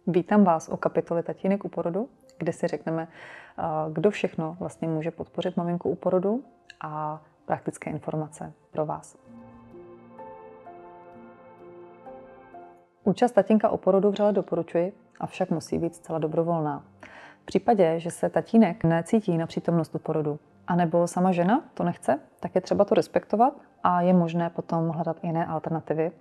Vítám vás u kapitoly Tatínek u porodu, kde si řekneme, kdo všechno vlastně může podpořit maminku u porodu a praktické informace pro vás. Účast tatínka u porodu vřele doporučuji, avšak musí být zcela dobrovolná. V případě, že se tatínek necítí na přítomnost u porodu, anebo sama žena to nechce, tak je třeba to respektovat a je možné potom hledat jiné alternativy.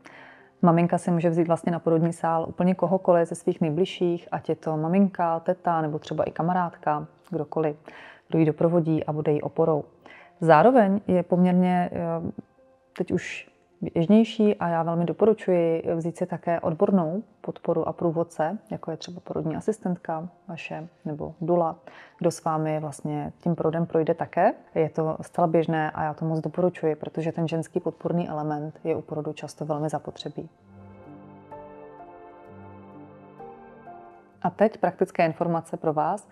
Maminka si může vzít vlastně na porodní sál úplně kohokoliv ze svých nejbližších, ať je to maminka, teta nebo třeba i kamarádka, kdokoliv, kdo ji doprovodí a bude jí oporou. Zároveň je poměrně teď už běžnější a já velmi doporučuji vzít si také odbornou podporu a průvodce, jako je třeba porodní asistentka vaše nebo dula, kdo s vámi vlastně tím porodem projde také. Je to zcela běžné a já to moc doporučuji, protože ten ženský podpůrný element je u porodu často velmi zapotřebí. A teď praktické informace pro vás.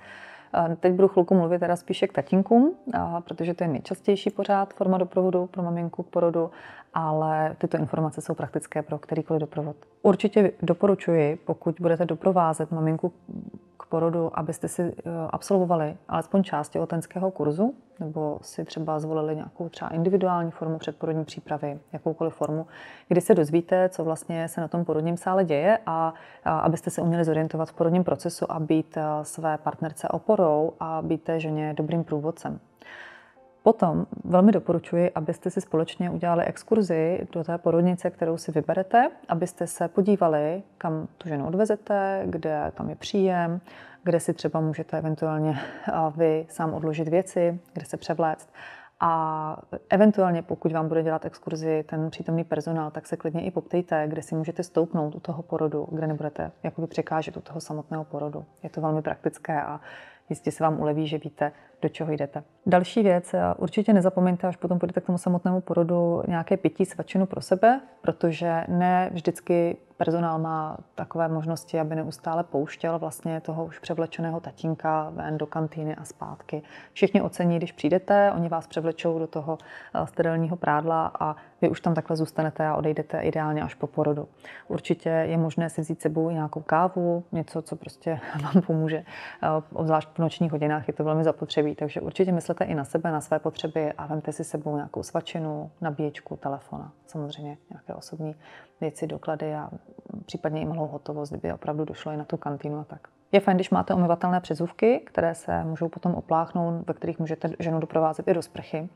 Teď budu chvilku mluvit teda spíše k tatínkům, protože to je nejčastější pořád forma doprovodu pro maminku k porodu, ale tyto informace jsou praktické pro kterýkoliv doprovod. Určitě doporučuji, pokud budete doprovázet maminku k porodu, abyste si absolvovali alespoň část těhotenského kurzu, nebo si třeba zvolili nějakou třeba individuální formu předporodní přípravy, jakoukoliv formu, kdy se dozvíte, co vlastně se na tom porodním sále děje a abyste se uměli zorientovat v porodním procesu a být své partnerce oporou a být té ženě dobrým průvodcem. Potom velmi doporučuji, abyste si společně udělali exkurzi do té porodnice, kterou si vyberete, abyste se podívali, kam tu ženu odvezete, kde tam je příjem, kde si třeba můžete eventuálně vy sám odložit věci, kde se převléct. A eventuálně, pokud vám bude dělat exkurzi ten přítomný personál, tak se klidně i poptejte, kde si můžete stoupnout u toho porodu, kde nebudete jakoby překážet u toho samotného porodu. Je to velmi praktické a jistě se vám uleví, že víte, do čeho jdete. Další věc, určitě nezapomeňte, až potom půjdete k tomu samotnému porodu, nějaké pití, svačinu pro sebe, protože ne vždycky personál má takové možnosti, aby neustále pouštěl vlastně toho už převlečeného tatínka ven do kantýny a zpátky. Všichni ocení, když přijdete, oni vás převlečou do toho sterilního prádla a vy už tam takhle zůstanete a odejdete ideálně až po porodu. Určitě je možné si vzít sebou nějakou kávu, něco, co prostě vám pomůže. Obzvlášť v nočních hodinách je to velmi zapotřebí, takže určitě myslete i na sebe, na své potřeby a vemte si sebou nějakou svačinu, nabíječku, telefona, samozřejmě nějaké osobní věci, doklady a případně i malou hotovost, kdyby opravdu došlo i na tu kantýnu a tak. Je fajn, když máte omyvatelné přezůvky, které se můžou potom opláchnout, ve kterých můžete ženu doprovázet i do sprchy.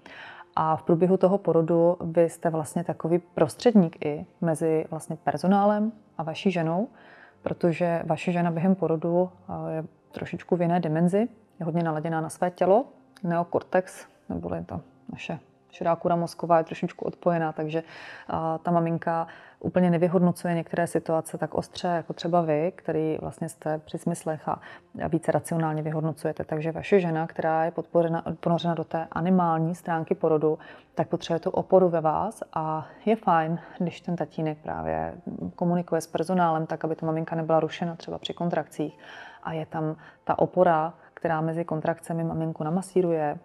A v průběhu toho porodu vy jste vlastně takový prostředník i mezi vlastně personálem a vaší ženou, protože vaše žena během porodu je trošičku v jiné dimenzi, je hodně naladěná na své tělo, neokortex, neboli to naše šedá kůra mozková je trošičku odpojená, takže ta maminka úplně nevyhodnocuje některé situace tak ostře, jako třeba vy, který vlastně jste při smyslech a více racionálně vyhodnocujete. Takže vaše žena, která je ponořena do té animální stránky porodu, tak potřebuje tu oporu ve vás a je fajn, když ten tatínek právě komunikuje s personálem tak, aby ta maminka nebyla rušena třeba při kontrakcích a je tam ta opora, která mezi kontrakcemi maminku namasíruje,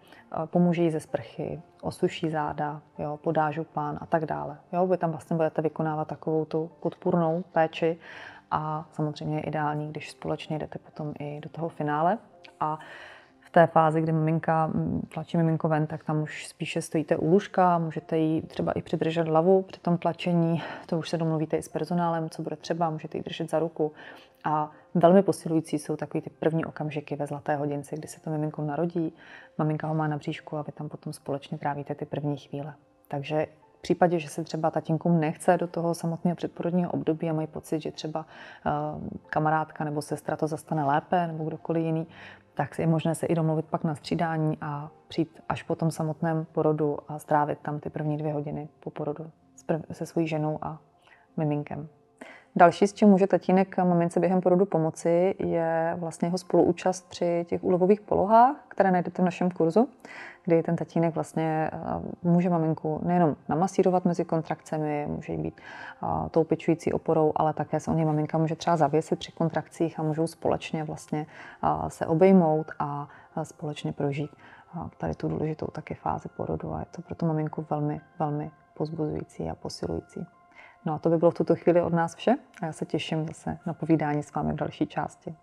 pomůže jí ze sprchy, osuší záda, jo, podá župán a tak dále. Jo, vy tam vlastně budete vykonávat takovou tu podpůrnou péči a samozřejmě je ideální, když společně jdete potom i do toho finále. A v té fázi, kdy maminka tlačí miminko ven, tak tam už spíše stojíte u lůžka, můžete jí třeba i přidržet hlavu při tom tlačení, to už se domluvíte i s personálem, co bude třeba, můžete jí držet za ruku. A velmi posilující jsou takový ty první okamžiky ve zlaté hodince, kdy se to miminko narodí, maminka ho má na bříšku a vy tam potom společně trávíte ty první chvíle. Takže v případě, že se třeba tatínkům nechce do toho samotného předporodního období a mají pocit, že třeba kamarádka nebo sestra to zastane lépe nebo kdokoliv jiný, tak je možné se i domluvit pak na střídání a přijít až po tom samotném porodu a strávit tam ty první 2 hodiny po porodu se svojí ženou a miminkem. Další, s čím může tatínek mamince během porodu pomoci, je vlastně jeho spoluúčast při těch úlovových polohách, které najdete v našem kurzu, kdy ten tatínek vlastně může maminku nejenom namasírovat mezi kontrakcemi, může jí být tou pečující oporou, ale také se o něj maminka může třeba zavěsit při kontrakcích a můžou společně vlastně se obejmout a společně prožít tady tu důležitou taky fázi porodu a je to pro tu maminku velmi, velmi povzbuzující a posilující. No a to by bylo v tuto chvíli od nás vše a já se těším zase na povídání s vámi v další části.